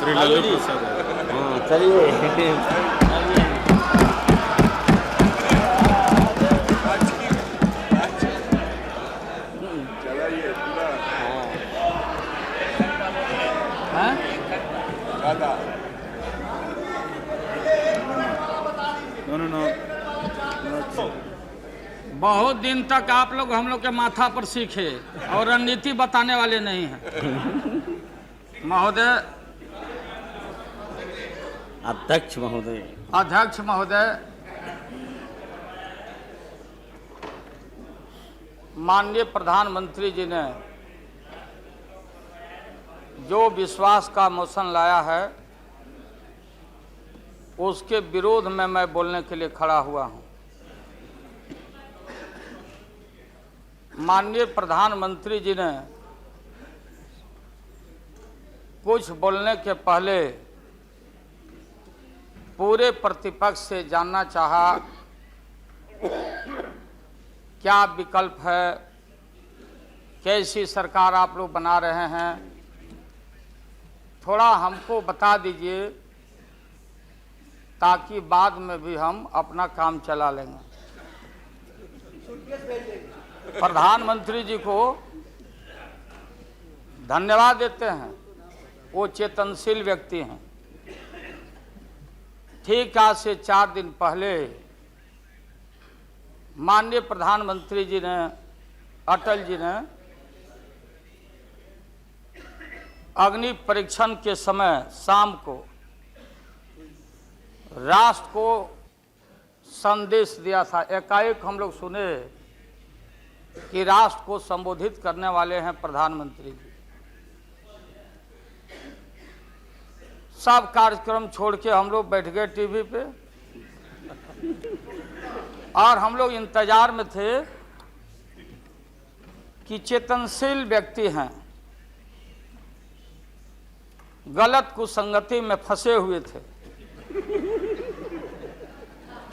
श्री लालू प्रसाद। हाँ चलिए। बहुत दिन तक आप लोग हम लोग के माथा पर सीखे और रणनीति बताने वाले नहीं हैं। महोदय, अध्यक्ष महोदय, अध्यक्ष महोदय, माननीय प्रधानमंत्री जी ने जो विश्वास का मोशन लाया है उसके विरोध में मैं बोलने के लिए खड़ा हुआ हूं। माननीय प्रधानमंत्री जी ने कुछ बोलने के पहले पूरे प्रतिपक्ष से जानना चाहा क्या विकल्प है, कैसी सरकार आप लोग बना रहे हैं, थोड़ा हमको बता दीजिए ताकि बाद में भी हम अपना काम चला लेंगे। प्रधानमंत्री जी को धन्यवाद देते हैं, वो चेतनशील व्यक्ति हैं। ठीक आज से 4 दिन पहले माननीय प्रधानमंत्री जी ने, अटल जी ने अग्नि परीक्षण के समय शाम को राष्ट्र को संदेश दिया था। एकाएक हम लोग सुने कि राष्ट्र को संबोधित करने वाले हैं प्रधानमंत्री जी। सब कार्यक्रम छोड़ के हम लोग बैठ गए टीवी पे और हम लोग इंतजार में थे कि चेतनशील व्यक्ति हैं, गलत कुसंगति में फंसे हुए थे,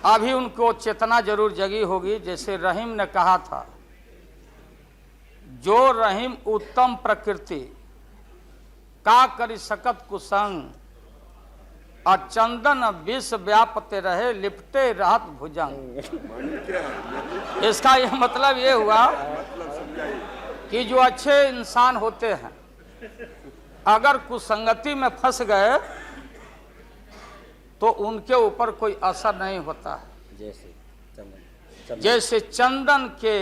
अभी उनको चेतना जरूर जगी होगी। जैसे रहीम ने कहा था, जो रहीम उत्तम प्रकृति का करी सकत कुसंग, और चंदन विष व्यापते रहे लिपटे रहत भुजंग। इसका यह मतलब ये हुआ कि जो अच्छे इंसान होते हैं अगर कुसंगति में फंस गए तो उनके ऊपर कोई असर नहीं होता है। जैसे चंदन के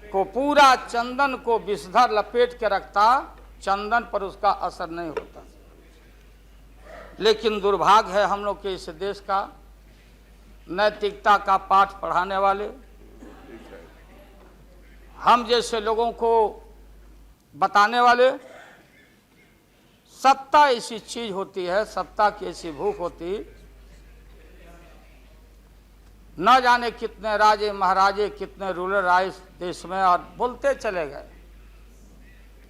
को पूरा चंदन को विषधर लपेट के रखता, चंदन पर उसका असर नहीं होता। लेकिन दुर्भाग्य है हम लोग के इस देश का, नैतिकता का पाठ पढ़ाने वाले हम जैसे लोगों को बताने वाले, सत्ता ऐसी चीज होती है, सत्ता की ऐसी भूख होती, न जाने कितने राजे महाराजे, कितने रूलर आए इस देश में और बोलते चले गए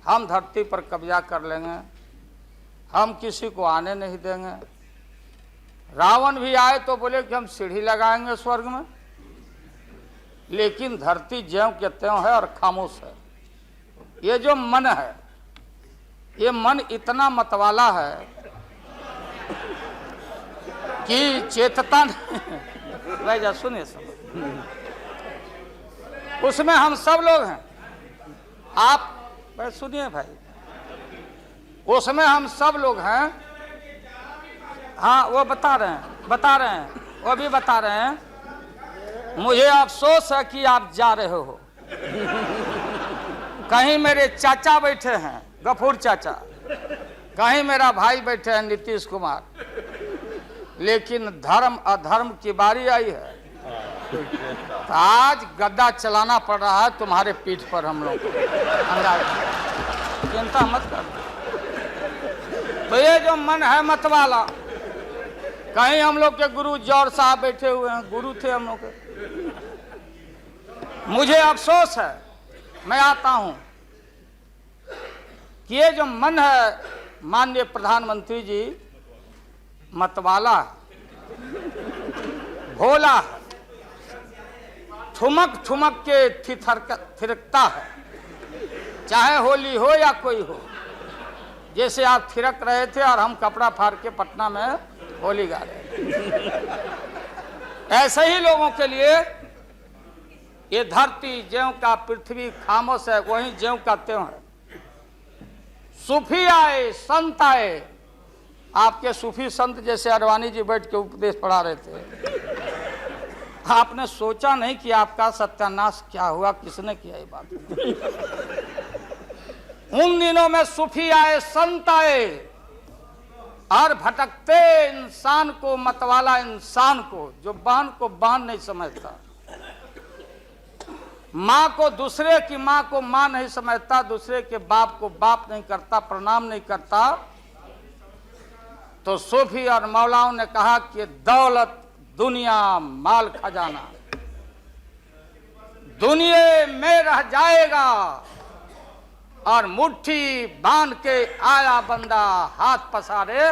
हम धरती पर कब्जा कर लेंगे, हम किसी को आने नहीं देंगे। रावण भी आए तो बोले कि हम सीढ़ी लगाएंगे स्वर्ग में, लेकिन धरती ज्यों के त्यों है और खामोश है। ये जो मन है, ये मन इतना मतवाला है कि चेतता नहीं। जा सुनिए सब, उसमें हम सब लोग हैं। आप सुनिए भाई, उसमें हम सब लोग हैं। हाँ वो बता रहे हैं, वो भी बता रहे हैं। मुझे अफसोस है कि आप जा रहे हो, कहीं मेरे चाचा बैठे हैं, गफूर चाचा, कहीं मेरा भाई बैठे हैं नीतीश कुमार, लेकिन धर्म अधर्म की बारी आई है तो आज गद्दा चलाना पड़ रहा है तुम्हारे पीठ पर हम लोग को। चिंता मत कर। तो ये जो मन है मतवाला, कहीं हम लोग के गुरु जौहर साहब बैठे हुए हैं, गुरु थे हम लोग के। मुझे अफसोस है, मैं आता हूं कि ये जो मन है माननीय प्रधानमंत्री जी, मतवाला भोला है, ठुमक ठुमक के थिरकता है, चाहे होली हो या कोई हो। जैसे आप थिरक रहे थे और हम कपड़ा फाड़ के पटना में होली गा रहे थे। ऐसे ही लोगों के लिए ये धरती ज्यों का पृथ्वी खामोश है, वही ज्यों का त्यों है। सूफी आए, संत आए, आपके सूफी संत जैसे अडवाणी जी बैठ के उपदेश पढ़ा रहे थे, आपने सोचा नहीं कि आपका सत्यानाश क्या हुआ, किसने किया ये बात। उन दिनों में सूफी आए, संत आए और भटकते इंसान को, मतवाला इंसान को, जो बहन को बहन नहीं समझता, माँ को, दूसरे की माँ को माँ नहीं समझता, दूसरे के बाप को बाप नहीं करता, प्रणाम नहीं करता, तो सूफी और मौलाओं ने कहा कि दौलत, दुनिया, माल, खजाना दुनिया में रह जाएगा और मुट्ठी बांध के आया बंदा हाथ पसारे।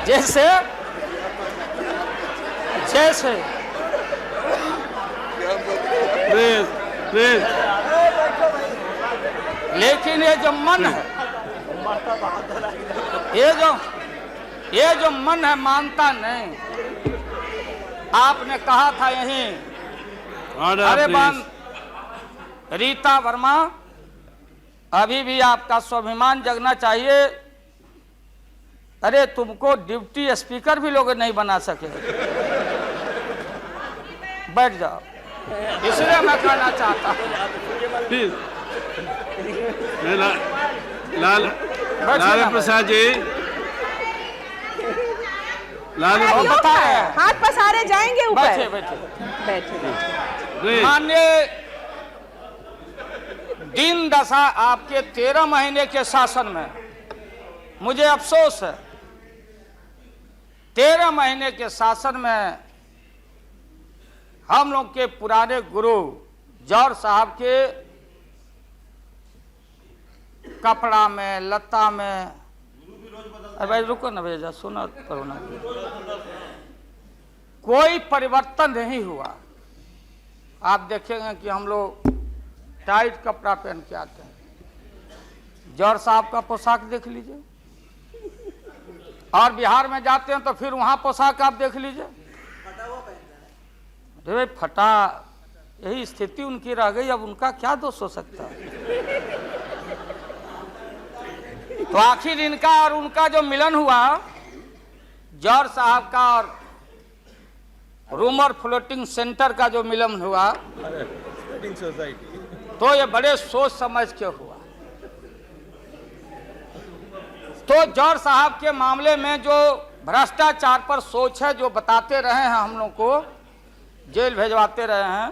जैसे जैसे लेकिन ये जो मन है, ये जो मन है मानता नहीं। आपने कहा था यहीं, अरे बन रीता वर्मा, अभी भी आपका स्वाभिमान जगना चाहिए। अरे तुमको डिप्टी स्पीकर भी लोग नहीं बना सके। बैठ जाओ, इसलिए मैं कहना चाहता हूँ। लालू प्रसाद जी, लालू हाथ पसारे जाएंगे ऊपर। बैठे बैठे बैठे। माननीय दिन दशा आपके 13 महीने के शासन में मुझे अफसोस है, 13 महीने के शासन में हम लोग के पुराने गुरु जौहर साहब के कपड़ा में, लता में, अरे भाई रुको ना भैया, सुना करो ना, कोई परिवर्तन नहीं हुआ। आप देखेंगे कि हम लोग टाइट कपड़ा पहन के आते हैं। जौहर साहब का पोशाक देख लीजिए, और बिहार में जाते हैं तो फिर वहां पोशाक आप देख लीजिए, अरे भाई फटा, यही स्थिति उनकी रह गई। अब उनका क्या दोष हो सकता है? तो आखिर इनका और उनका जो मिलन हुआ, जौहर साहब का और रूमर फ्लोटिंग सेंटर का जो मिलन हुआ, तो ये बड़े सोच समझ के हुआ। तो जौहर साहब के मामले में जो भ्रष्टाचार पर सोच है, जो बताते रहे हैं, हम लोग को जेल भेजवाते रहे हैं।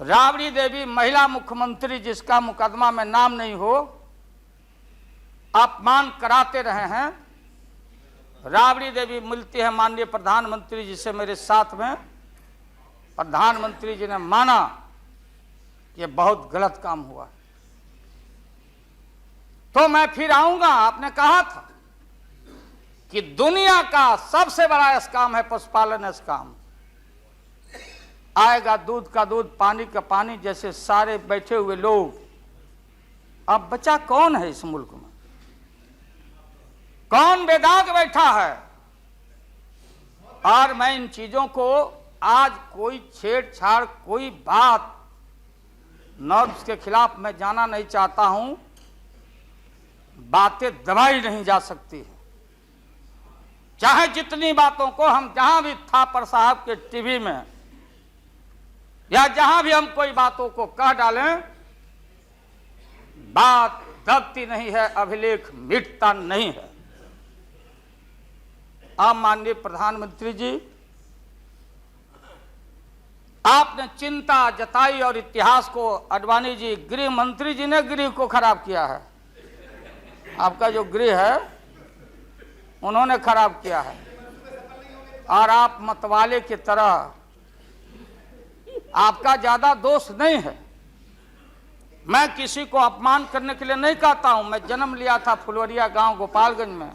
राबड़ी देवी महिला मुख्यमंत्री, जिसका मुकदमा में नाम नहीं हो, अपमान कराते रहे हैं। राबड़ी देवी मिलती है माननीय प्रधानमंत्री जी से मेरे साथ में, प्रधानमंत्री जी ने माना कि बहुत गलत काम हुआ। तो मैं फिर आऊंगा। आपने कहा था कि दुनिया का सबसे बड़ा स्काम है पशुपालन स्काम। आएगा दूध का दूध, पानी का पानी, जैसे सारे बैठे हुए लोग। अब बचा कौन है इस मुल्क में? कौन बेदाग बैठा है? और मैं इन चीजों को आज कोई छेड़छाड़, कोई बात नॉर्म्स के खिलाफ मैं जाना नहीं चाहता हूं। बातें दबाई नहीं जा सकती है, चाहे जितनी बातों को हम जहां भी थापर साहब के टीवी में या जहां भी हम कोई बातों को कह डालें, बात दबती नहीं है, अभिलेख मिटता नहीं है। आप माननीय प्रधानमंत्री जी, आपने चिंता जताई और इतिहास को, आडवाणी जी, गृह मंत्री जी ने गृह को खराब किया है। आपका जो गृह है उन्होंने खराब किया है, और आप मतवाले की तरह, आपका ज्यादा दोष नहीं है। मैं किसी को अपमान करने के लिए नहीं कहता हूं। मैं जन्म लिया था फुलवरिया गांव, गोपालगंज में,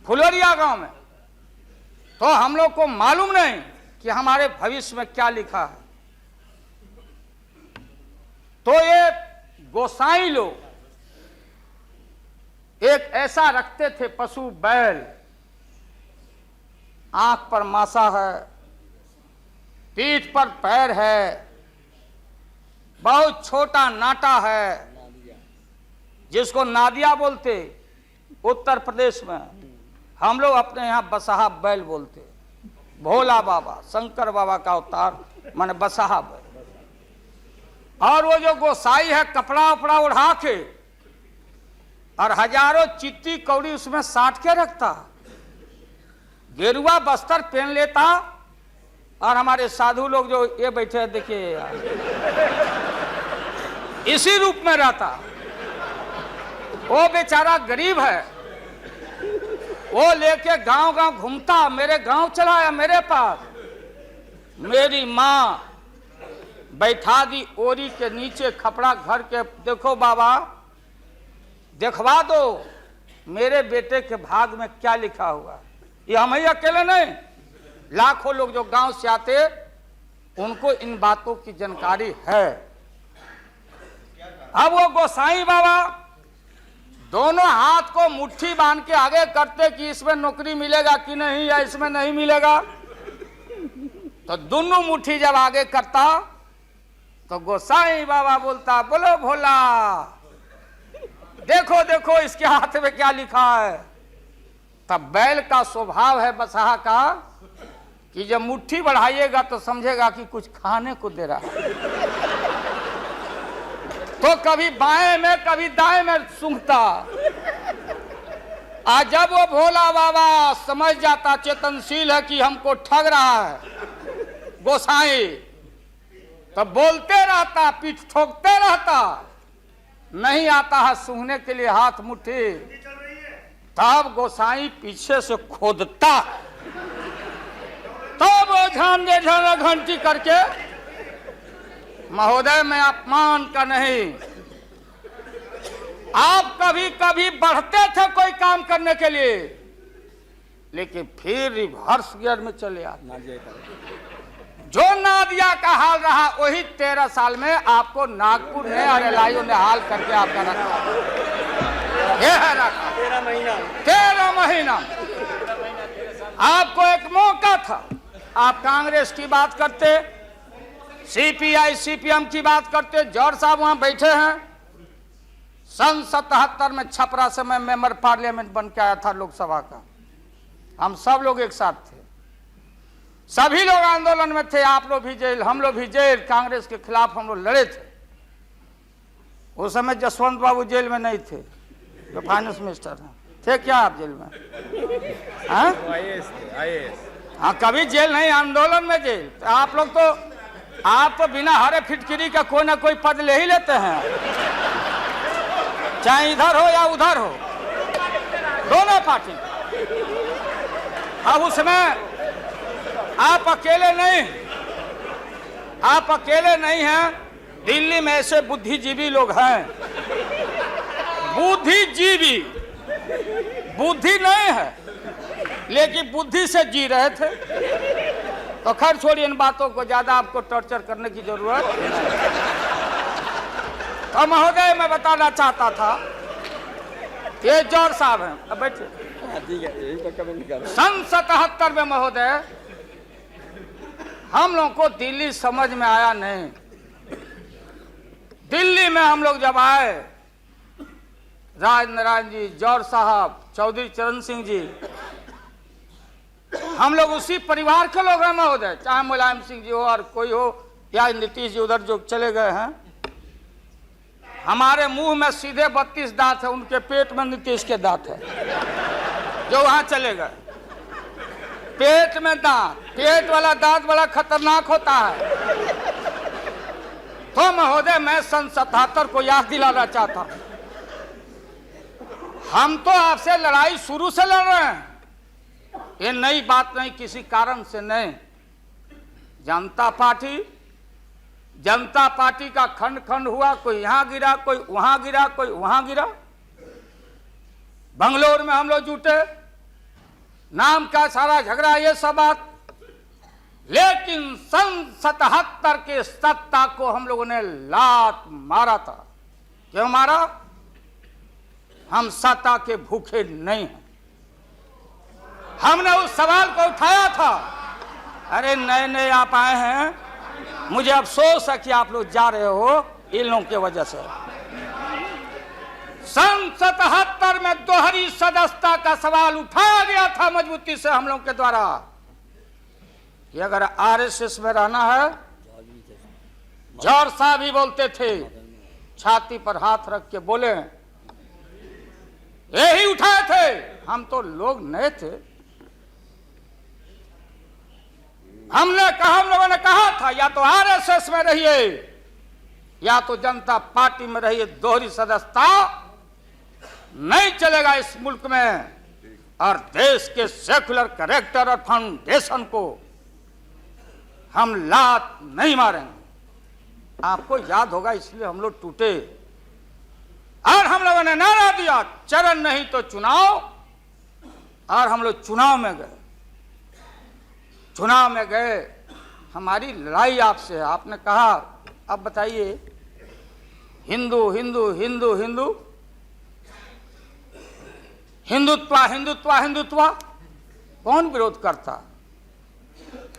फुलवरिया गांव में। तो हम लोग को मालूम नहीं कि हमारे भविष्य में क्या लिखा है। तो ये गोसाई लोग एक ऐसा रखते थे पशु बैल, आंख पर मासा है, पीठ पर पैर है, बहुत छोटा नाटा है, जिसको नादिया बोलते उत्तर प्रदेश में, हम लोग अपने यहाँ बसहा बैल बोलते। भोला बाबा शंकर बाबा का अवतार माने बसहा बैल। और वो जो गोसाई है कपड़ा उपड़ा उड़ा के और हजारों चिट्टी कौड़ी उसमें साट के रखता, गेरुआ बस्तर पहन लेता, और हमारे साधु लोग जो ये बैठे हैं देखिए यार, इसी रूप में रहता। वो बेचारा गरीब है, वो लेके गांव गांव घूमता, मेरे गांव चलाया मेरे पास। मेरी माँ बैठा दी ओरी के नीचे खपड़ा घर के, देखो बाबा दिखवा दो मेरे बेटे के भाग में क्या लिखा हुआ। ये हम ही अकेले नहीं, लाखों लोग जो गांव से आते उनको इन बातों की जानकारी है। अब वो गोसाई बाबा दोनों हाथ को मुट्ठी बांध के आगे करते कि इसमें नौकरी मिलेगा कि नहीं, या इसमें नहीं मिलेगा। तो दोनों मुट्ठी जब आगे करता तो गोसाई बाबा बोलता, बोलो भोला, देखो देखो इसके हाथ में क्या लिखा है। तब बैल का स्वभाव है बसहा का कि जब मुट्ठी बढ़ाइएगा तो समझेगा कि कुछ खाने को दे रहा है, तो कभी बाएं में कभी दाएं में सूंघता। आज जब वो भोला बाबा समझ जाता चेतनशील है कि हमको ठग रहा है गोसाई, तो बोलते रहता, पीठ ठोकते रहता, नहीं आता है सूंघने के लिए हाथ मुट्ठी। तब गोसाई पीछे से खोदता, तब वो ध्यान दे घंटी करके, महोदय मैं अपमान का नहीं, आप कभी कभी बढ़ते थे कोई काम करने के लिए, लेकिन फिर रिवर्स गियर में चले आते। जो नादिया का हाल रहा वही 13 साल में आपको नागपुर ने और एलआईओ ने हाल करके आपका रखा। ये है रखा 13 महीना। आपको एक मौका था, आप कांग्रेस की बात करते, सीपीआई सीपीएम की बात करते। जौहर साहब वहां बैठे हैं। सन 77 में छपरा से मैं मेंबर पार्लियामेंट बन के आया था लोकसभा का। हम सब लोग एक साथ थे, सभी लोग आंदोलन में थे, आप लोग भी जेल, हम लोग भी जेल। कांग्रेस के खिलाफ हम लोग लड़े थे। उस समय जसवंत बाबू जेल में नहीं थे, जो फाइनेंस मिनिस्टर हैं। थे क्या आप जेल में? हाँ, कभी जेल नहीं, आंदोलन में जेल। तो आप तो बिना हरे फिटकिरी का कोई ना कोई पद ले ही लेते हैं, चाहे इधर हो या उधर हो, दोनों पार्टी। अब उसमें आप अकेले नहीं हैं। दिल्ली में ऐसे बुद्धिजीवी लोग हैं, बुद्धिजीवी, बुद्धि नहीं है लेकिन बुद्धि से जी रहे थे। तो खैर छोड़िए इन बातों को, ज्यादा आपको टॉर्चर करने की जरूरत नहीं। तो महोदय मैं बताना चाहता था, ये जौहर साहब हैं, अब बैठिए। सन 77 में महोदय हम लोग को दिल्ली समझ में आया नहीं। दिल्ली में हम लोग जब आए, राज नारायण जी, जौहर साहब, चौधरी चरण सिंह जी, हम लोग उसी परिवार के लोग हैं महोदय, चाहे मुलायम सिंह जी हो और कोई हो, या नीतीश जी उधर जो चले गए हैं। हमारे मुंह में सीधे 32 दांत है, उनके पेट में नीतीश के दांत है जो वहां चले गए। पेट में दांत, पेट वाला दांत बड़ा खतरनाक होता है। तो महोदय मैं सन 77 को याद दिलाना चाहता हूं, हम तो आपसे लड़ाई शुरू से लड़ रहे हैं, ये नई बात नहीं, किसी कारण से नहीं। जनता पार्टी का खंड खंड हुआ, कोई यहां गिरा, कोई वहां गिरा, कोई वहां गिरा। बंगलोर में हम लोग जुटे, नाम का सारा झगड़ा, ये सब बात। लेकिन सन 77 के सत्ता को हम लोगों ने लात मारा था। क्यों मारा? हम सत्ता के भूखे नहीं हैं। हमने उस सवाल को उठाया था। अरे नए नए आप आए हैं, मुझे अफसोस है कि आप लोग जा रहे हो इन लोगों की वजह से। सन 77 में दोहरी सदस्यता का सवाल उठाया गया था मजबूती से हम लोग के द्वारा कि अगर आरएसएस में रहना है, जौहर साहब भी बोलते थे, छाती पर हाथ रख के बोले, यही उठाए थे। हम तो लोग नए थे। हम लोगों ने कहा था या तो आरएसएस में रहिए या तो जनता पार्टी में रहिए, दोहरी सदस्यता नहीं चलेगा इस मुल्क में। और देश के सेकुलर कैरेक्टर और फाउंडेशन को हम लात नहीं मारेंगे। आपको याद होगा, इसलिए हम लोग टूटे और हम लोगों ने नारा दिया, चरण नहीं तो चुनाव। और हम लोग चुनाव में गए। चुनाव में गए, हमारी लड़ाई आपसे है। आपने कहा अब बताइए, हिंदू हिंदू हिंदू हिंदू हिंदुत्व हिंदुत्व हिंदुत्व कौन विरोध करता?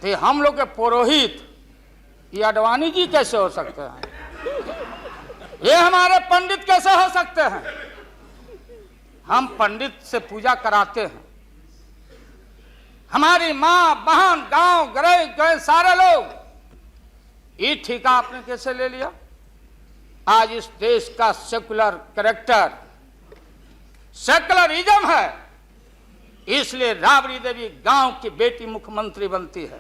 थे हम लोग के पुरोहित ये अडवाणी जी कैसे हो सकते हैं? ये हमारे पंडित कैसे हो सकते हैं? हम पंडित से पूजा कराते हैं। हमारी मां बहन गांव गए सारे लोग। ये ठेका आपने कैसे ले लिया? आज इस देश का सेकुलर कैरेक्टर, सेकुलरिज्म है, इसलिए राबड़ी देवी गांव की बेटी मुख्यमंत्री बनती है।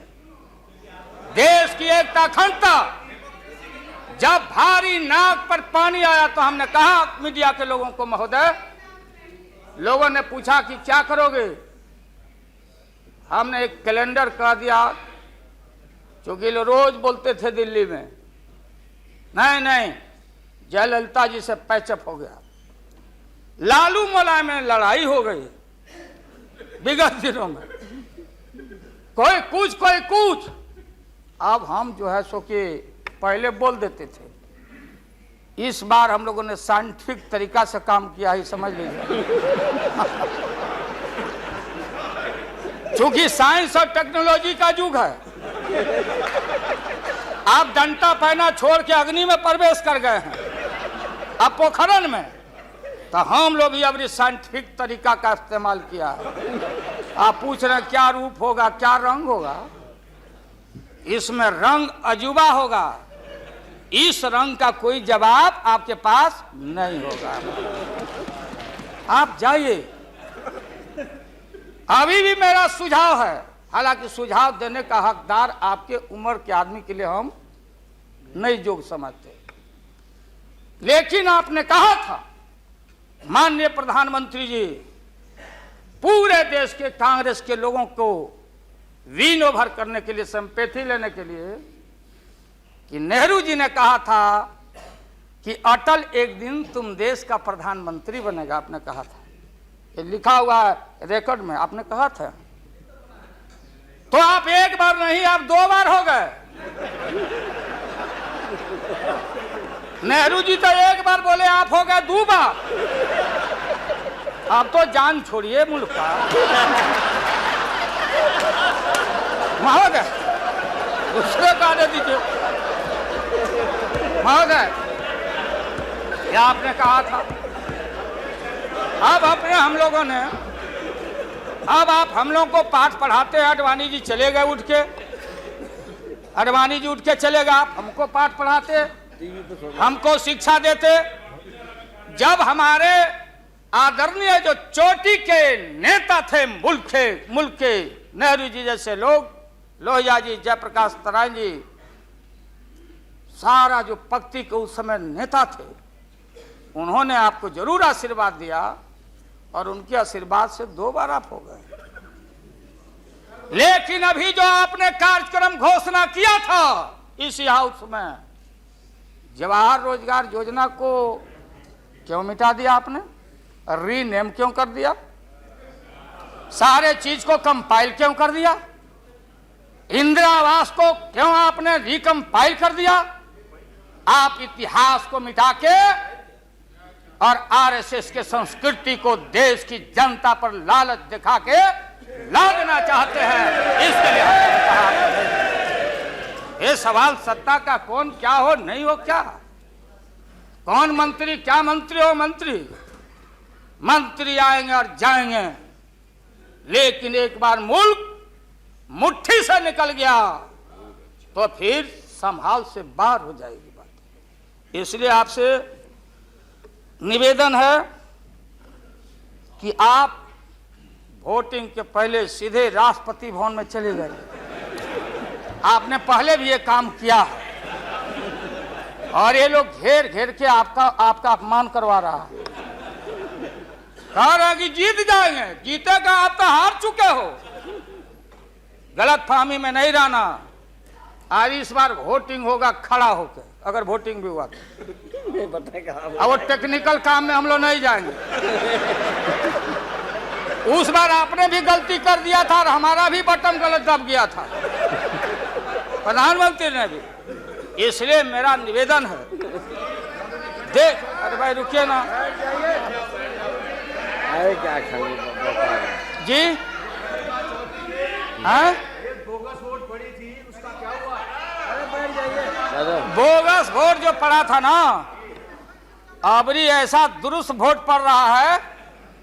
देश की एकता अखंडता। जब भारी नाक पर पानी आया तो हमने कहा मीडिया के लोगों को, महोदय, लोगों ने पूछा कि क्या करोगे? हमने एक कैलेंडर कर दिया, क्योंकि लोग रोज बोलते थे दिल्ली में, नहीं जयललिता जी से पैचअप हो गया, लालू मुलायम में लड़ाई हो गई विगत दिनों में, कोई कुछ। अब हम जो है सो कि पहले बोल देते थे। इस बार हम लोगों ने साइंटिफिक तरीका से काम किया है, समझ लीजिए। क्योंकि साइंस और टेक्नोलॉजी का युग है। आप डंडा पहना छोड़ के अग्नि में प्रवेश कर गए हैं, अब पोखरन में। तो हम लोग भी अब साइंटिफिक तरीका का इस्तेमाल किया है। आप पूछ रहे हैं क्या रूप होगा, क्या रंग होगा? इसमें रंग अजूबा होगा। इस रंग का कोई जवाब आपके पास नहीं होगा। आप जाइए। अभी भी मेरा सुझाव है, हालांकि सुझाव देने का हकदार आपके उम्र के आदमी के लिए हम नहीं योग्य समझते, लेकिन आपने कहा था माननीय प्रधानमंत्री जी, पूरे देश के कांग्रेस के लोगों को विन ओवर करने के लिए, संपैथी लेने के लिए, कि नेहरू जी ने कहा था कि अटल एक दिन तुम देश का प्रधानमंत्री बनेगा। आपने कहा था, ये लिखा हुआ है रिकॉर्ड में, आपने कहा था। तो आप एक बार नहीं, आप 2 बार हो गए। नेहरू जी तो एक बार बोले, आप हो गए 2 बार। आप तो जान छोड़िए मुल्क का। महोदय, दूसरे का दे दीजिए। महोदय, क्या आपने कहा था? अब अपने हम लोगों ने, अब आप हम लोगों को पाठ पढ़ाते हैं। अडवाणी जी चले गए उठ के, अडवाणी जी उठ के चले गए, आप हमको पाठ पढ़ाते, हमको शिक्षा देते। जब हमारे आदरणीय जो चोटी के नेता थे मुल्क के नेहरू जी जैसे लोग, लोहिया जी, जयप्रकाश नारायण जी, सारा जो पक्ति के उस समय नेता थे, उन्होंने आपको जरूर आशीर्वाद दिया और उनके आशीर्वाद से 2 बार आप हो गए। लेकिन अभी जो आपने कार्यक्रम घोषणा किया था इसी हाउस में, जवाहर रोजगार योजना को क्यों मिटा दिया आपने? रीनेम क्यों कर दिया? सारे चीज को कंपाइल क्यों कर दिया? इंदिरा आवास को क्यों आपने रिकम्पाइल कर दिया? आप इतिहास को मिटा के और आरएसएस के संस्कृति को देश की जनता पर लालच दिखा के लादना चाहते हैं। इसके लिए हमने कहा ये सवाल सत्ता का कौन क्या हो नहीं हो, क्या कौन मंत्री, क्या मंत्री हो मंत्री, मंत्री आएंगे और जाएंगे, लेकिन एक बार मुल्क मुट्ठी से निकल गया तो फिर संभाल से बाहर हो जाएगी बात। इसलिए आपसे निवेदन है कि आप वोटिंग के पहले सीधे राष्ट्रपति भवन में चले जाइए। आपने पहले भी ये काम किया और ये लोग घेर घेर के आपका अपमान करवा रहा है। कह रहा कि जीत जाएंगे, जीतेगा, आप तो हार चुके हो। गलत फहमी में नहीं रहना। आज इस बार वोटिंग होगा खड़ा होकर, अगर वोटिंग भी हुआ तो। अब वो टेक्निकल काम में हम लोग नहीं जाएंगे। उस बार आपने भी गलती कर दिया था और हमारा भी बटन गलत दब गया था, प्रधानमंत्री ने भी। इसलिए मेरा निवेदन है, देख, अरे भाई रुकिए ना क्या जी, हाँ बोगस वोट पड़ी थी, उसका क्या हुआ? बोगस वोट जो पड़ा था ना, अबरी ऐसा दुरुस्त वोट पड़ रहा है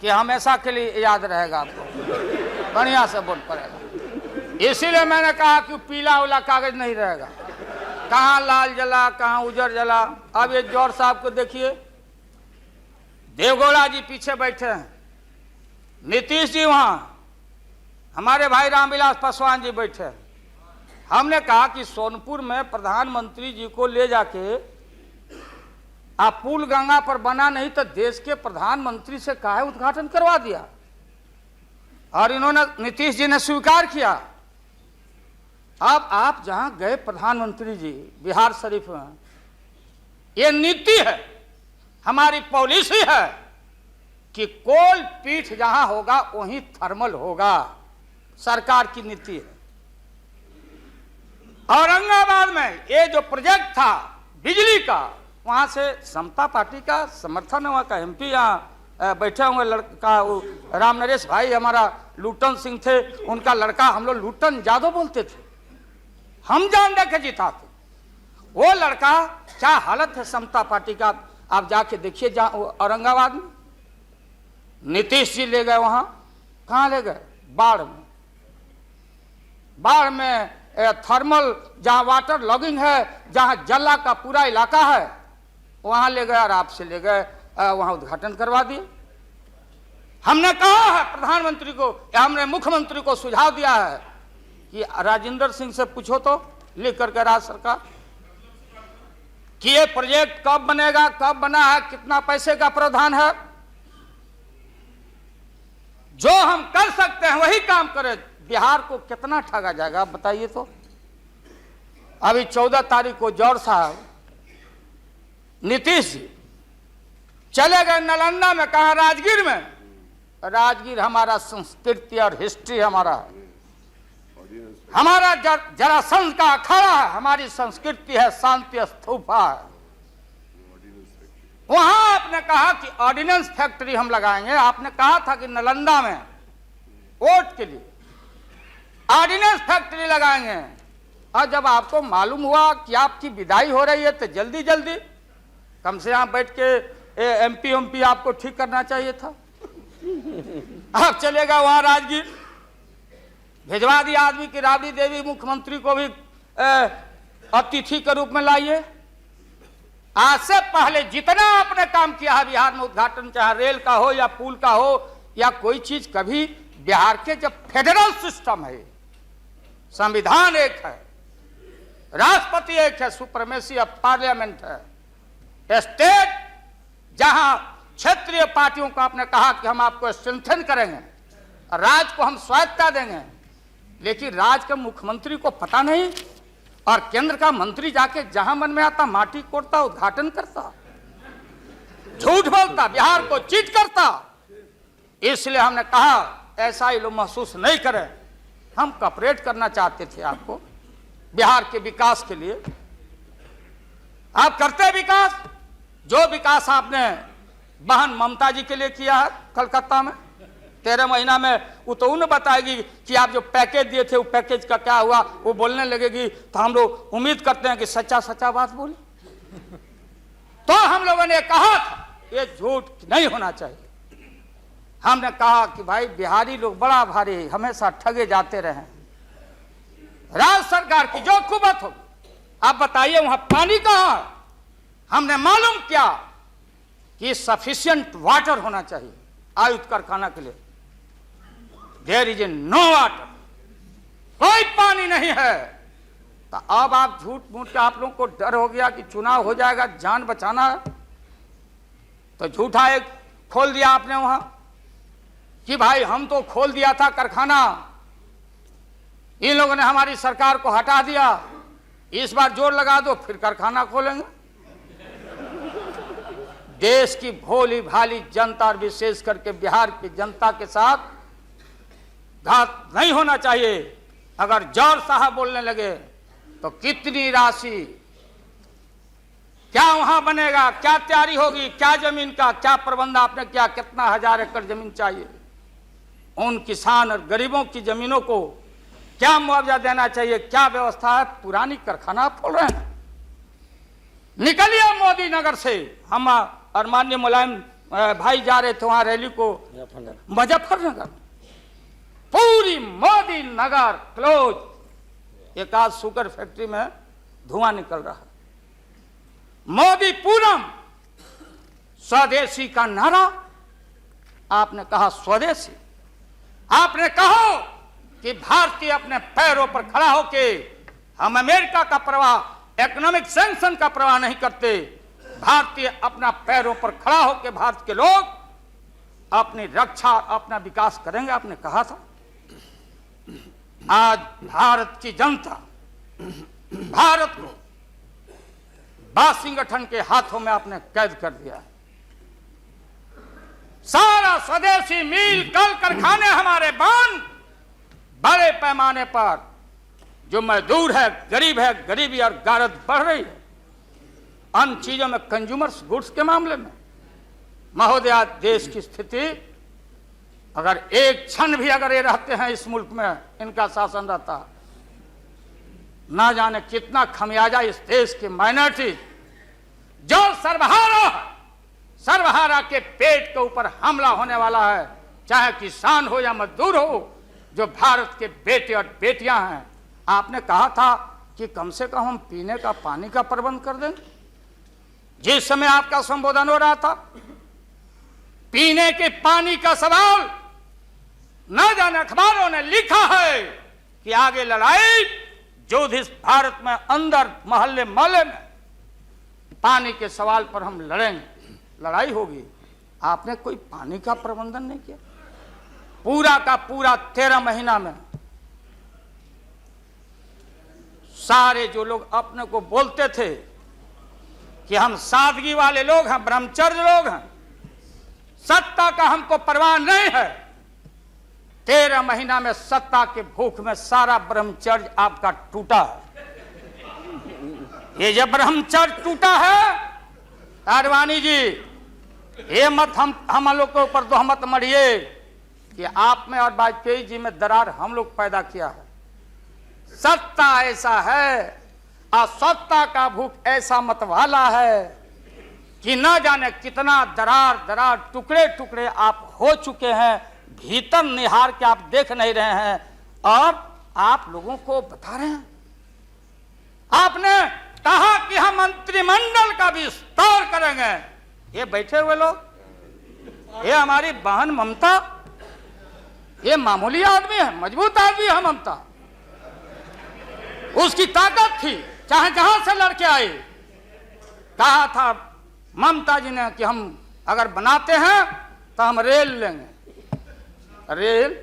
कि हमेशा के लिए याद रहेगा आपको, बढ़िया से वोट पड़ेगा। इसीलिए मैंने कहा कि पीला वाला कागज नहीं रहेगा, कहाँ लाल जला कहाँ उजर जला। अब ये जौहर साहब को देखिए, देवगौड़ा जी पीछे बैठे हैं, नीतीश जी वहां, हमारे भाई रामविलास पासवान जी बैठे हैं। हमने कहा कि सोनपुर में प्रधानमंत्री जी को ले जाके आप पुल गंगा पर बना नहीं तो देश के प्रधानमंत्री से काहे उद्घाटन करवा दिया, और इन्होंने, नीतीश जी ने स्वीकार किया। अब आप जहां गए प्रधानमंत्री जी बिहार शरीफ में, ये नीति है, हमारी पॉलिसी है कि कोल पीठ जहां होगा वहीं थर्मल होगा, सरकार की नीति है। औरंगाबाद में ये जो प्रोजेक्ट था बिजली का, वहां से समता पार्टी का समर्थन है, वहां का एमपी यहाँ बैठे हुए लड़का राम नरेश भाई हमारा लूटन सिंह थे, उनका लड़का हम लोग लूटन यादव बोलते थे, हम जान दे के जीता थे। वो लड़का क्या हालत है समता पार्टी का, आप जाके देखिए औरंगाबाद में। नीतीश जी ले गए वहां, कहां ले गए? बाढ़ में। बाढ़ में थर्मल जहां वाटर लॉगिंग है, जहां जला का पूरा इलाका है, वहां ले गए और आपसे ले गए, वहां उद्घाटन करवा दिए। हमने कहा है प्रधानमंत्री को, हमने मुख्यमंत्री को सुझाव दिया है कि राजेंद्र सिंह से पूछो तो, लिख करके राज्य सरकार, कि ये प्रोजेक्ट कब बनेगा, कब बना है, कितना पैसे का प्रावधान है। जो हम कर सकते हैं वही काम करें। बिहार को कितना ठगा जाएगा आप बताइए तो। अभी 14 तारीख को जौहर साहब, नीतीश जी चले गए नालंदा में, कहा राजगीर में। राजगीर हमारा संस्कृति और हिस्ट्री हमारा है, हमारा जरासंध का अखाड़ा है, हमारी संस्कृति है, शांति स्तूपा है। वहां आपने कहा कि ऑर्डिनेंस फैक्ट्री हम लगाएंगे। आपने कहा था कि नालंदा में वोट के लिए ऑर्डिनेंस फैक्ट्री लगाएंगे, और जब आपको मालूम हुआ कि आपकी विदाई हो रही है तो जल्दी जल्दी कम से यहाँ बैठ के एमपी आपको ठीक करना चाहिए था। आप चलेगा वहां राजगीर, भिजवा दिया आदमी की राबड़ी देवी मुख्यमंत्री को भी अतिथि के रूप में लाइए। आज से पहले जितना आपने काम किया है बिहार में, उद्घाटन चाहे रेल का हो या पुल का हो या कोई चीज, कभी बिहार के जब फेडरल सिस्टम है, संविधान एक है, राष्ट्रपति एक है, सुप्रीमेसी ऑफ पार्लियामेंट है, स्टेट जहां क्षेत्रीय पार्टियों को आपने कहा कि हम आपको स्ट्रेंथन करेंगे, राज्य को हम स्वायत्तता देंगे, लेकिन राज्य के मुख्यमंत्री को पता नहीं, और केंद्र का मंत्री जाके जहां मन में आता माटी कोड़ता, उद्घाटन करता, झूठ बोलता, बिहार को चीट करता। इसलिए हमने कहा ऐसा ही लोग महसूस नहीं करें। हम कॉपरेट करना चाहते थे आपको बिहार के विकास के लिए। आप करते विकास, जो विकास आपने बहन ममता जी के लिए किया है कलकत्ता में 13 महीना में, वो तो उन्हें बताएगी कि आप जो पैकेज दिए थे वो पैकेज का क्या हुआ, वो बोलने लगेगी। तो हम लोग उम्मीद करते हैं कि सच्चा सच्चा बात बोले। तो हम लोगों ने कहा था ये झूठ नहीं होना चाहिए। हमने कहा कि भाई बिहारी लोग बड़ा भारी, हमेशा ठगे जाते रहे। राज्य सरकार की जो कुबत हो, आप बताइए वहां पानी कहां है? हमने मालूम किया कि सफिशिएंट वाटर होना चाहिए आयुध कारखाना के लिए। देयर इज नो वाटर, कोई पानी नहीं है। तो अब आप झूठ मूठ के, आप लोगों को डर हो गया कि चुनाव हो जाएगा, जान बचाना है, तो झूठा एक खोल दिया आपने वहां कि भाई हम तो खोल दिया था कारखाना, इन लोगों ने हमारी सरकार को हटा दिया, इस बार जोर लगा दो फिर कारखाना खोलेंगे। देश की भोली भाली जनता और विशेष करके बिहार की जनता के साथ घात नहीं होना चाहिए। अगर जौहर साहब बोलने लगे तो कितनी राशि, क्या वहां बनेगा, क्या तैयारी होगी, क्या जमीन का क्या प्रबंध आपने किया, कितना 1000 एकड़ जमीन चाहिए, उन किसान और गरीबों की जमीनों को क्या मुआवजा देना चाहिए, क्या व्यवस्था है। पुरानी कारखाना खोल रहे हैं। निकलिए मोदी नगर से, हम और माननीय मुलायम भाई जा रहे थे वहां रैली को मुजफ्फरनगर, पूरी मोदी नगर क्लोज। एक आज शुगर फैक्ट्री में धुआं निकल रहा है। मोदी पूरम, स्वदेशी का नारा आपने कहा, स्वदेशी आपने कहो कि भारतीय अपने पैरों पर खड़ा होके, हम अमेरिका का प्रवाह, इकोनॉमिक सैंक्शन का प्रवाह नहीं करते। भारतीय अपना पैरों पर खड़ा होकर भारत के लोग अपनी रक्षा, अपना विकास करेंगे, आपने कहा था। आज भारत की जनता भारत को वाशिंगटन के हाथों में आपने कैद कर दिया है। सारा स्वदेशी मिल, कल कारखाने हमारे बंद, बड़े पैमाने पर जो मजदूर है, गरीबी और गारत बढ़ रही है। अन्य चीजों में, कंज्यूमर्स गुड्स के मामले में महोदया, देश की स्थिति, अगर एक क्षण भी अगर ये रहते हैं इस मुल्क में, इनका शासन रहता, ना जाने कितना खमियाजा इस देश की माइनॉरिटी जो सर्वहारा के पेट के ऊपर हमला होने वाला है, चाहे किसान हो या मजदूर हो, जो भारत के बेटे और बेटियां हैं। आपने कहा था कि कम से कम हम पीने का पानी का प्रबंध कर दें। जिस समय आपका संबोधन हो रहा था, पीने के पानी का सवाल, न जाने अखबारों ने लिखा है कि आगे लड़ाई जो इस भारत में अंदर मोहल्ले मोहल्ले में पानी के सवाल पर हम लड़ेंगे, लड़ाई होगी। आपने कोई पानी का प्रबंधन नहीं किया। पूरा का पूरा 13 महीना में सारे जो लोग अपने को बोलते थे कि हम सादगी वाले लोग हैं, ब्रह्मचर्य लोग हैं, सत्ता का हमको परवाह नहीं है, 13 महीना में सत्ता के भूख में सारा ब्रह्मचर्य आपका टूटा है। ये जब ब्रह्मचर्य टूटा है, आडवाणी जी, ये मत हम लोग के ऊपर तोहमत मढ़िए कि आप में और वाजपेयी जी में दरार हम लोग पैदा किया है। सत्ता ऐसा है और सत्ता का भूख ऐसा मतवाला है कि न जाने कितना दरार टुकड़े टुकड़े आप हो चुके हैं, भीतर निहार के आप देख नहीं रहे हैं और आप लोगों को बता रहे हैं। आपने कहा कि हम मंत्रिमंडल का विस्तार करेंगे। ये बैठे हुए लोग, ये हमारी बहन ममता, ये मामूली आदमी है, मजबूत आदमी है ममता, उसकी ताकत थी, चाहे जहां से लड़के आए। कहा था ममता जी ने कि हम अगर बनाते हैं तो हम रेल लेंगे, रेल।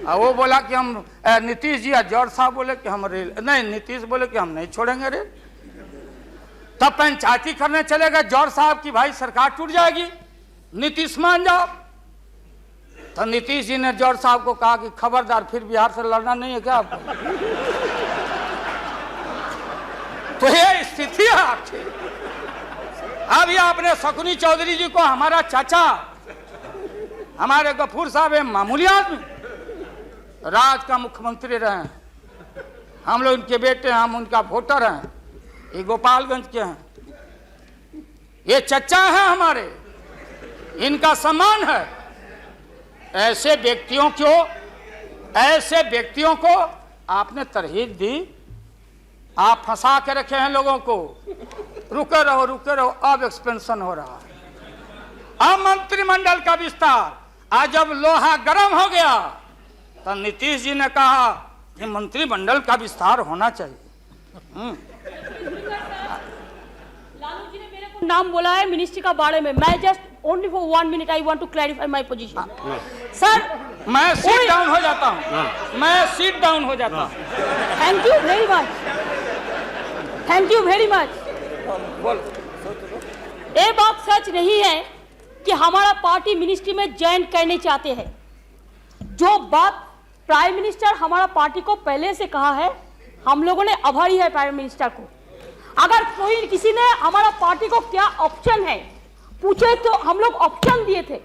वो बोला कि हम, नीतीश जी या जौहर साहब बोले कि हम रेल नहीं, नीतीश बोले कि हम नहीं छोड़ेंगे रेल। तब पंचायती करने चले गए जौहर साहब की भाई सरकार टूट जाएगी, नीतीश मान जाओ। तो नीतीश जी ने जॉर्ज साहब को कहा कि खबरदार, फिर बिहार से लड़ना नहीं है क्या आपको? तो ये स्थिति है आपकी। अभी आपने शकुनी चौधरी जी को, हमारा चाचा, हमारे गफूर साहब है मामूली आदमी, राज का मुख्यमंत्री रहे हैं, हम लोग उनके बेटे हैं, हम उनका वोटर हैं, ये गोपालगंज के हैं, ये चचा हैं हमारे, इनका सम्मान है। ऐसे व्यक्तियों को आपने तरहीब दी, आप फंसा के रखे हैं लोगों को। रुके रहो, अब एक्सपेंशन हो रहा है। अब मंत्रिमंडल का विस्तार, आज जब लोहा गर्म हो गया तो नीतीश जी ने कहा कि मंत्रिमंडल का विस्तार होना चाहिए। लालू जी ने मेरे को नाम बोला है मिनिस्ट्री का बारे में। मैं just only for 1 minute I want to clarify my position. Sir मैं सीट डाउन हो जाता हूँ, मैं सीट डाउन हो जाता हूँ। Thank you very much, thank you very much. ये बात सच नहीं है कि हमारा पार्टी मिनिस्ट्री में ज्वाइन करने चाहते हैं। जो बात प्राइम मिनिस्टर हमारा पार्टी को पहले से कहा है, हम लोगों ने आभारी है प्राइम मिनिस्टर को। अगर कोई किसी ने हमारा पार्टी को क्या ऑप्शन है पूछे तो हम लोग ऑप्शन दिए थे,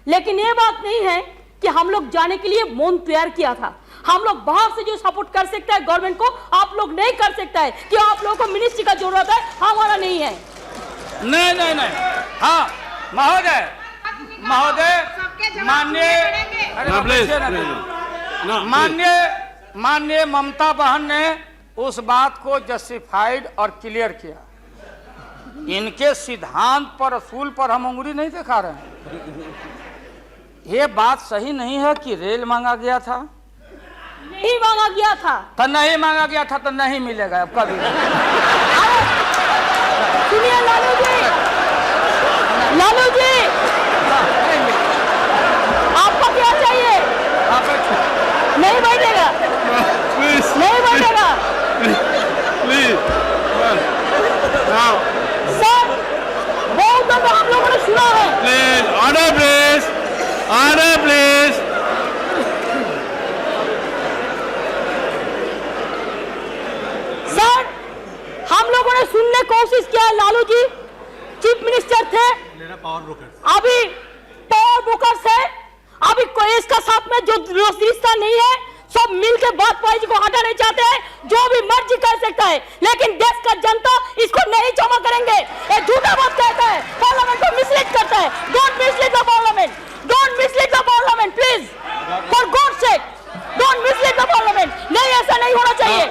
लेकिन ये बात नहीं है कि हम लोग जाने के लिए मन तैयार किया था। हम लोग बाहर से जो सपोर्ट कर सकता है गवर्नमेंट को, आप लोग नहीं कर सकता है कि आप लोगों को मिनिस्ट्री का जरूरत है, हमारा नहीं है। नहीं। हाँ महोदय, माननीय ममता बहन ने उस बात को जस्टिफाइड और क्लियर किया। इनके सिद्धांत पर, असूल पर हम उंगली नहीं दिखा रहे हैं। ये बात सही नहीं है कि रेल मांगा गया था, नहीं मांगा गया था तो नहीं मांगा गया था तो नहीं मिलेगा अब कभी। सुनिए लालू जी, आपको क्या चाहिए? नहीं बैठेगा, नहीं बैठेगा सर। बहुत दफा हम लोगों ने सुना है। Please order, please. सर हम लोगों ने सुनने की कोशिश किया। लालू जी चीफ मिनिस्टर थे, अभी पावर ब्रोकर्स है, अभी कोई इसका साथ में जो रिश्ता नहीं है, सब मिलकर बात जी को हटाना चाहते हैं। जो भी मर्जी कर सकता है, लेकिन देश का जनता इसको नहीं क्षमा करेंगे। ये झूठा बात कहता है, पार्लियामेंट को मिसलीड करता है। Don't mislead the parliament, don't mislead the parliament please, for God sake don't mislead the parliament. नहीं, ऐसा नहीं होना चाहिए।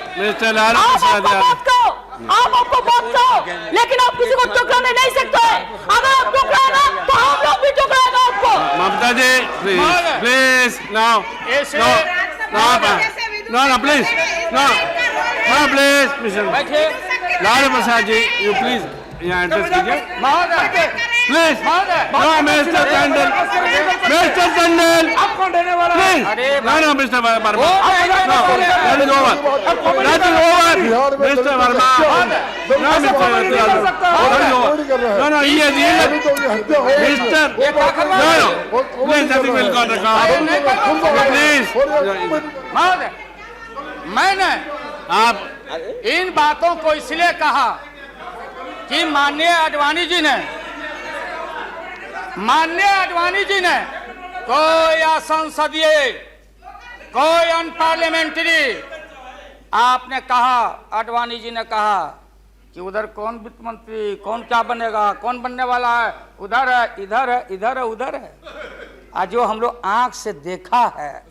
आप आपको बात कहो, लेकिन आप किसी को टुकराने नहीं सकते हैं। अगर आप टुकराएगा तो हम लोग भी टुकराएगा आपको। Mamata ji please now please Lalu Prasad ji, you please यहाँ एड्रेस कीजिए please. Mister Tandon please, no mister Verma, mister Verma, no ये mister please nothing will got please. मैंने आप इन बातों को इसलिए कहा कि माननीय आडवाणी जी ने कोई असंसदीय, कोई अनपार्लियामेंट्री, आपने कहा, आडवाणी जी ने कहा कि उधर कौन वित्त मंत्री, कौन क्या बनेगा, कौन बनने वाला है, उधर है, इधर है, इधर है, उधर है। आज जो हम लोग आंख से देखा है,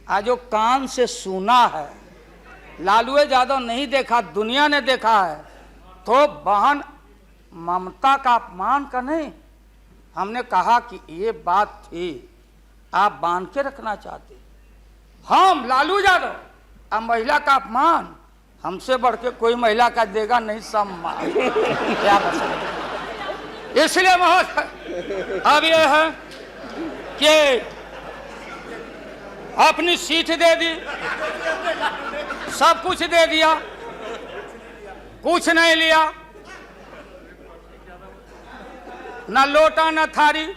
आज जो कान से सुना है, लालू यादव नहीं देखा, दुनिया ने देखा है। तो बहन ममता का अपमान का नहीं, हमने कहा कि ये बात थी, आप बांध के रखना चाहते। हम लालू यादव, अब महिला का अपमान हमसे बढ़ के कोई महिला का देगा नहीं सम्मान। क्या बता, इसलिए महोदय अब ये है कि अपनी सीट दे दी, सब कुछ दे दिया, कुछ नहीं लिया, न लोटा न थारी।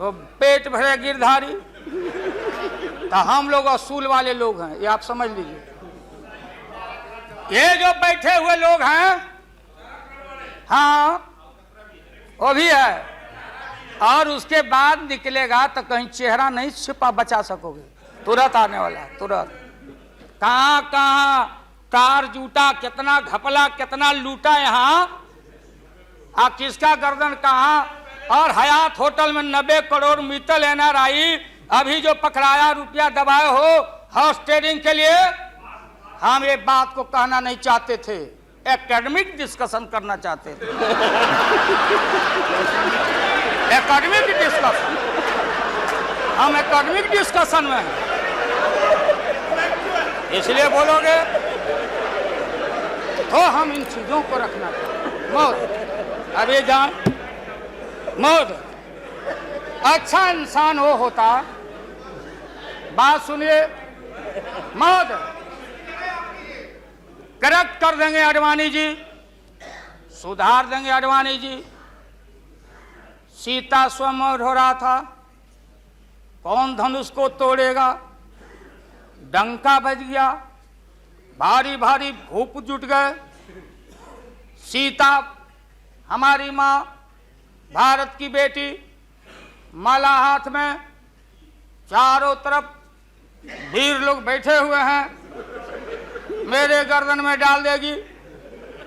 तो पेट भरे गिरधारी। तो हम लोग असूल वाले लोग हैं, ये आप समझ लीजिए। ये जो बैठे हुए लोग हैं, हाँ वो भी है, और उसके बाद निकलेगा तो कहीं चेहरा नहीं छिपा बचा सकोगे, तुरंत आने वाला है, तुरंत। कहाँ कहाँ कार जूटा, कितना घपला, कितना लूटा यहाँ, किसका गर्दन कहाँ। और हयात होटल में 90 करोड़ मित्तल NRI अभी जो पकड़ाया, रुपया दबाए हो हाउस ट्रेडिंग के लिए। हम ये बात को कहना नहीं चाहते थे, एकेडमिक डिस्कशन करना चाहते थे। एकेडमिक डिस्कशन, हम एकेडमिक डिस्कशन में हैं। इसलिए बोलोगे तो हम इन चीजों को रखना चाहिए। मौत अभी जान, मौत अच्छा इंसान वो होता, बात सुनिए, मौत करेक्ट कर देंगे आडवाणी जी, सुधार देंगे आडवाणी जी। सीता स्वयंवर हो रहा था, कौन धनुष को तोड़ेगा, डंका बज गया, भारी भारी भूप जुट गए। सीता हमारी माँ, भारत की बेटी, माला हाथ में, चारों तरफ वीर लोग बैठे हुए हैं। मेरे गर्दन में डाल देगी,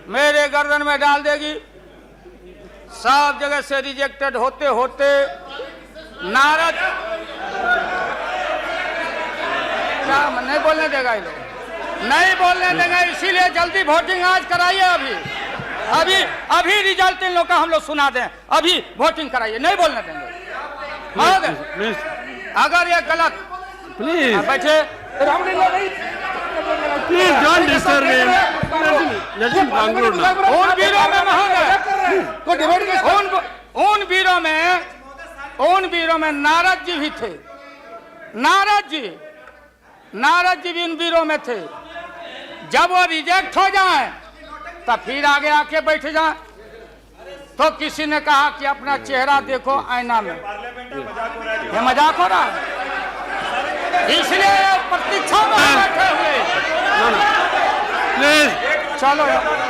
मेरे गर्दन में डाल देगी। सब जगह से रिजेक्टेड होते होते नारद, क्या नहीं बोलने देगा ये लोग, नहीं बोलने देगा। इसीलिए जल्दी वोटिंग आज कराइए। अभी अभी रिजल्ट इन लोग का हम लोग सुना दें, अभी वोटिंग कराइए, नहीं बोलने देंगे। अगर ये गलत, प्लीज बैठे, please don't disturb him, let him conclude now. उन वीरों में उन वीरों में नारद जी भी थे। नारद जी भी इन वीरों में थे। जब वो रिजेक्ट हो जाए तो फिर आगे आके बैठ जाए। तो किसी ने कहा कि अपना चेहरा देखो आईना में, ये मजाक हो रहा है, इसलिए प्रतीक्षा में बैठे हुए। प्लीज चलो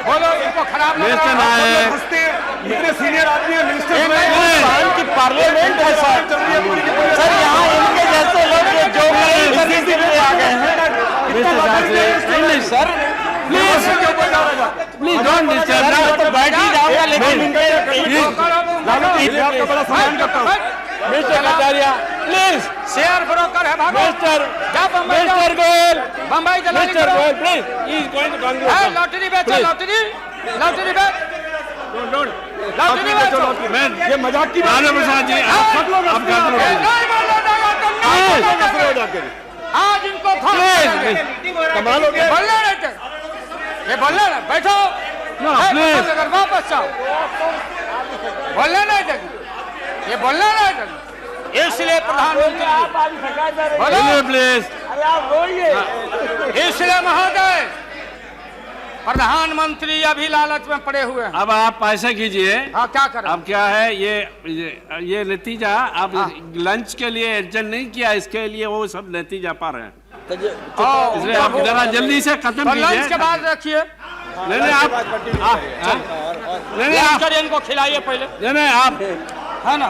बोलो, इनको खराब लग मिस्टर रहा है। नायक, इतने सीनियर आदमी है, मिनिस्टर की पार्लियामेंट है सर। सर यहाँ इनके जैसे लोग जो करने के लिए आ गए हैं। नहीं sir, please don't disturb now. तो बैठ ही जाऊंगा, लेकिन आपका बड़ा सम्मान करता हूँ। Mister Kataria please, share broker है भागो। मिस्टर बम्बई गोयल, बम्बई दलाली मिस्टर करो। Goyal please, he is going to conclude. Lottery बेचो, Please. लॉटरी बेच, लॉटरी बेचो। मैं ये मजाक की लालू प्रसाद जी, आप कंक्लूड कीजिए। नहीं बोलने देगा तो नहीं बोलने देगा। आज इनको कमाल हो गया। बोलने नहीं थे, ये बोलने ना, बैठो। No, please. अगर वापस जाओ, बोलने नहीं देगी, ये बोलने नहीं देगी। इसलिए प्रधानमंत्री बोलो, प्लीज, इसलिए महोदय प्रधानमंत्री अभी लालच में पड़े हुए हैं। अब आप ऐसा कीजिए। हाँ, क्या करें? अब क्या है, ये नतीजा आप लंच के लिए एडजस्ट नहीं किया, इसके लिए वो सब नतीजा पा रहे हैं। इसलिए आप जरा जल्दी से खत्म कीजिए। लंच के बाद रखिए, नहीं नहीं आप नहीं नहीं आप इनको खिलाइए पहले, नहीं आप है ना।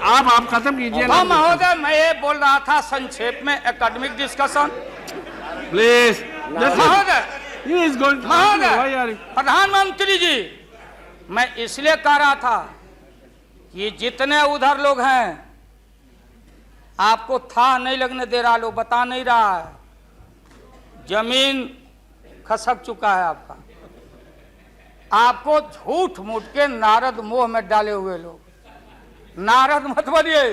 आप खत्म कीजिए हाँ महोदय, मैं ये बोल रहा था संक्षेप में एकेडमिक डिस्कशन। प्लीज। महोदय, He is going to. महोदय, प्रधानमंत्री जी, मैं इसलिए कह रहा था कि जितने उधर लोग हैं आपको था नहीं लगने दे रहा, लोग बता नहीं रहा है, जमीन खसक चुका है आपका। आपको झूठ मूठ के नारद मोह में डाले हुए लोग, नारद मत बनिए।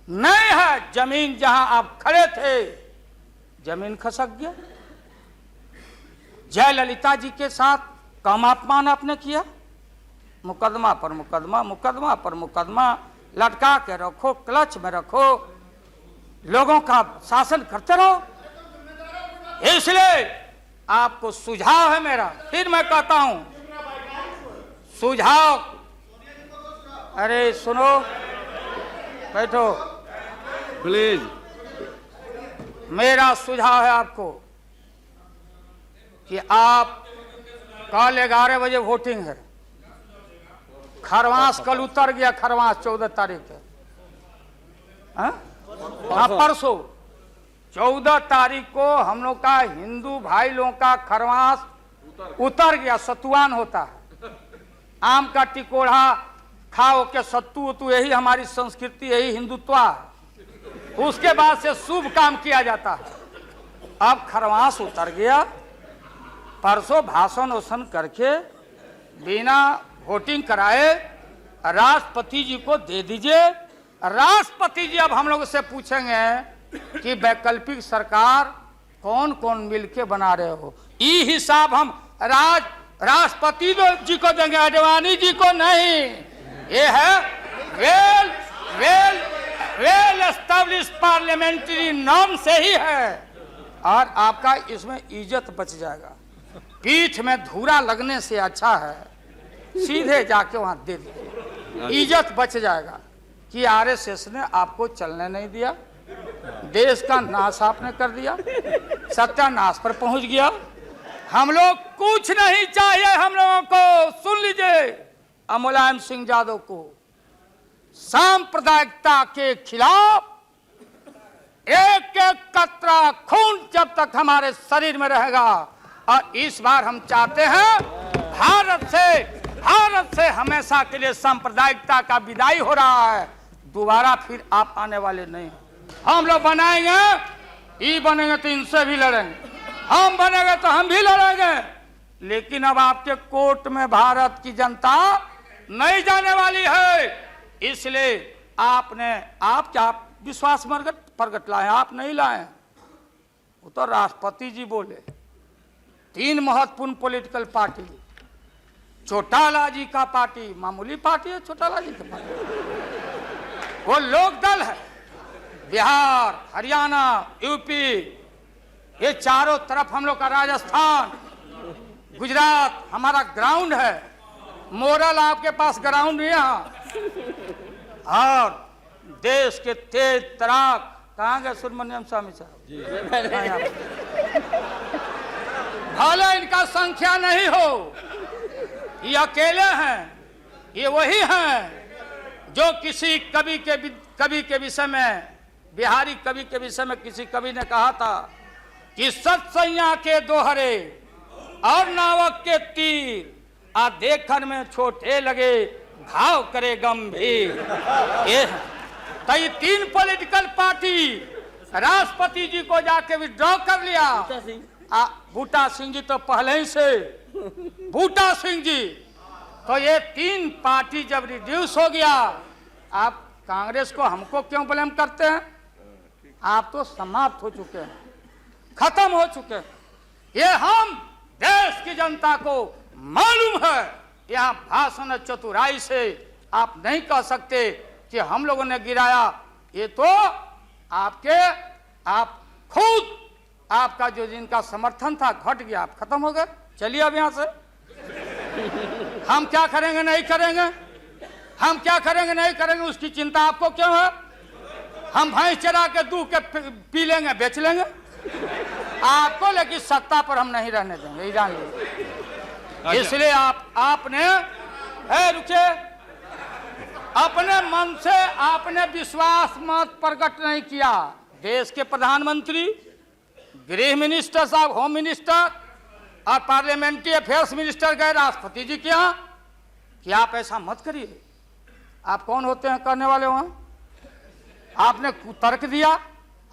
नहीं है जमीन, जहां आप खड़े थे जमीन खसक गया। जयललिता जी के साथ कम अपमान आपने किया, मुकदमा पर मुकदमा, मुकदमा पर मुकदमा लटका के रखो, क्लच में रखो, लोगों का शासन करते रहो। इसलिए आपको सुझाव है मेरा, फिर मैं कहता हूं सुझाव, अरे सुनो, बैठो। प्लीज। मेरा सुझाव है आपको कि आप कल 11 बजे वोटिंग है। खरवास कल उतर गया, खरवास 14 तारीख है। हाँ, परसों 14 तारीख को हम लोग का हिंदू भाई लोगों का खरवास उतर गया। सतुआन होता है, आम का टिकोड़ा खाओ के सत्तू उतू, यही हमारी संस्कृति, यही हिंदुत्व है। उसके बाद से शुभ काम किया जाता है। अब खरवास उतर गया, परसों भाषण वोषण करके बिना वोटिंग कराए राष्ट्रपति जी को दे दीजिए। राष्ट्रपति जी अब हम लोग से पूछेंगे कि वैकल्पिक सरकार कौन कौन मिलके बना रहे हो। ये हिसाब हम राष्ट्रपति जी को देंगे, आडवाणी जी को नहीं। ये है वेल एस्टेब्लिश पार्लियामेंट्री नॉर्म से ही है। और आपका इसमें इज्जत बच जाएगा। पीठ में धूरा लगने से अच्छा है सीधे जाके वहां दे दीजिए, इज्जत बच जाएगा। कि आरएसएस ने आपको चलने नहीं दिया, देश का नाश आपने कर दिया, सत्यानाश पर पहुंच गया। हम लोग कुछ नहीं चाहिए, हम लोगों को सुन लीजिए। मुलायम सिंह यादव को सांप्रदायिकता के खिलाफ एक एक कतरा खून जब तक हमारे शरीर में रहेगा। और इस बार हम चाहते हैं भारत से हमेशा के लिए सांप्रदायिकता का विदाई हो रहा है। दोबारा फिर आप आने वाले नहीं। हम लोग बनाएंगे, ये बनेंगे तो इनसे भी लड़ेंगे, हम बनेंगे तो हम भी लड़ेंगे। लेकिन अब आपके कोर्ट में भारत की जनता नहीं जाने वाली है। इसलिए आप क्या विश्वास प्रगट लाए, आप नहीं लाए। वो तो राष्ट्रपति जी बोले। 3 महत्वपूर्ण पॉलिटिकल पार्टी, चौटाला जी का पार्टी मामूली पार्टी है, चौटाला जी का पार्टी वो लोक दल है। बिहार, हरियाणा, यूपी, ये चारों तरफ हम लोग का, राजस्थान, गुजरात हमारा ग्राउंड है। मोरल आपके पास ग्राउंड यहाँ। और देश के तेज तराक कहाँ गए सुब्रमण्यम स्वामी साहब? भले इनका संख्या नहीं हो, ये अकेले हैं। ये वही हैं जो किसी कवि के विषय में, बिहारी कवि के विषय में किसी कवि ने कहा था कि सत्सैया के दोहरे और नावक के तीर आ देखन में छोटे लगे, घाव करे गंभीर। ये तो ये 3 पॉलिटिकल पार्टी राष्ट्रपति जी को जाके विड्रॉ कर लिया। बूटा सिंह जी तो पहले ही से, बूटा सिंह जी तो ये 3 पार्टी जब रिड्यूस हो गया, आप कांग्रेस को हमको क्यों ब्लेम करते हैं? आप तो समाप्त हो चुके हैं, खत्म हो चुके हैं। ये हम देश की जनता को मालूम है। यहाँ भाषण चतुराई से आप नहीं कह सकते कि हम लोगों ने गिराया। ये तो आप खुद, आपका जो जिनका समर्थन था घट गया, आप खत्म हो गए। चलिए अब यहाँ से हम क्या करेंगे नहीं करेंगे, हम क्या करेंगे नहीं करेंगे उसकी चिंता आपको क्यों है? हम भैंस चरा के दूध के पी लेंगे, बेच लेंगे आपको, लेकिन सत्ता पर हम नहीं रहने देंगे, ये जान लीजिए। इसलिए आपने रुके, अपने मन से आपने विश्वास मत प्रकट नहीं किया। देश के प्रधानमंत्री, गृह मिनिस्टर साहब, होम मिनिस्टर और पार्लियामेंट्री अफेयर्स मिनिस्टर गए राष्ट्रपति जी के यहाँ कि आप ऐसा मत करिए। आप कौन होते हैं करने वाले? वहां आपने कुतर्क दिया।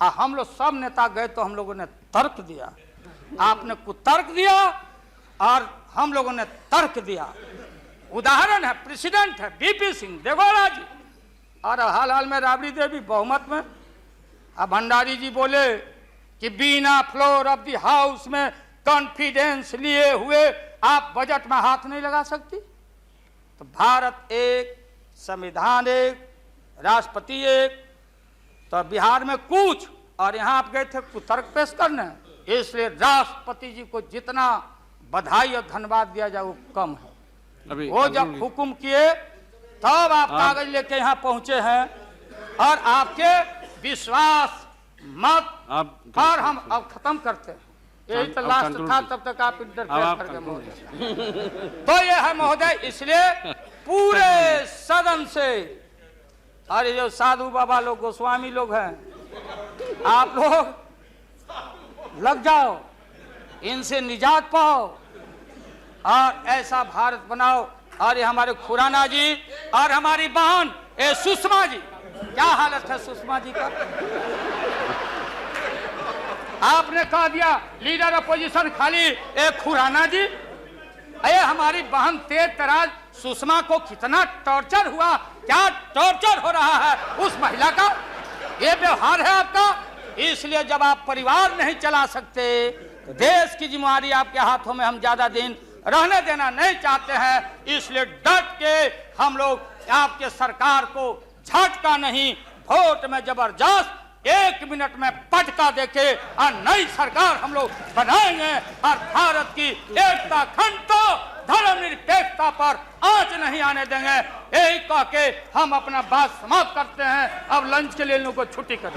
हम लोग सब नेता गए तो हम लोगों ने तर्क दिया, आपने कुतर्क दिया और हम लोगों ने तर्क दिया। उदाहरण है, प्रेसिडेंट है बीपी सिंह देगौड़ा जी, और हाल में राबड़ी देवी बहुमत में। अब भंडारी जी बोले कि बिना फ्लोर ऑफ द हाउस में कॉन्फिडेंस लिए हुए आप बजट में हाथ नहीं लगा सकती। तो भारत एक, संविधान एक, राष्ट्रपति एक। तो बिहार में कुछ, और यहाँ आप गए थे कुतर्क पेश करने। इसलिए राष्ट्रपति जी को जितना बधाई और धन्यवाद दिया जाए वो कम है। वो जब हुक्म किए तब आप कागज लेके यहाँ पहुंचे हैं। और आपके विश्वास मत आप और हम अब खत्म करते हैं। यही तो अब लास्ट conclude था, कीजिए। तब तक आप अब इंटरफेयर आप कर गए conclude महोदय। तो ये है महोदय, इसलिए पूरे सदन से, अरे जो साधु बाबा लोग, गोस्वामी लोग हैं, आप लोग लग जाओ, इनसे निजात पाओ और ऐसा भारत बनाओ। और ये हमारे खुराना जी और हमारी बहन ए सुषमा जी, क्या हालत है सुषमा जी का? आपने कह दिया लीडर अपोजिशन खाली एक खुराना जी। अरे हमारी बहन तेज तराज सुषमा को कितना टॉर्चर हुआ, क्या टॉर्चर हो रहा है उस महिला का, ये व्यवहार है आपका। इसलिए जब आप परिवार नहीं चला सकते, देश की जिम्मेदारी आपके हाथों में हम ज्यादा दिन रहने देना नहीं चाहते हैं, इसलिए डट के हम लोग आपके सरकार को झटका नहीं, वोट में जबरदस्त 1 मिनट में पटका देके और नई सरकार हम लोग बनाएंगे और भारत की एकता, अखंडता, धर्मनिरपेक्षता पर आंच नहीं आने देंगे। यही कह के हम अपना बात समाप्त करते हैं। अब लंच के लिए इन लोगों को छुट्टी कर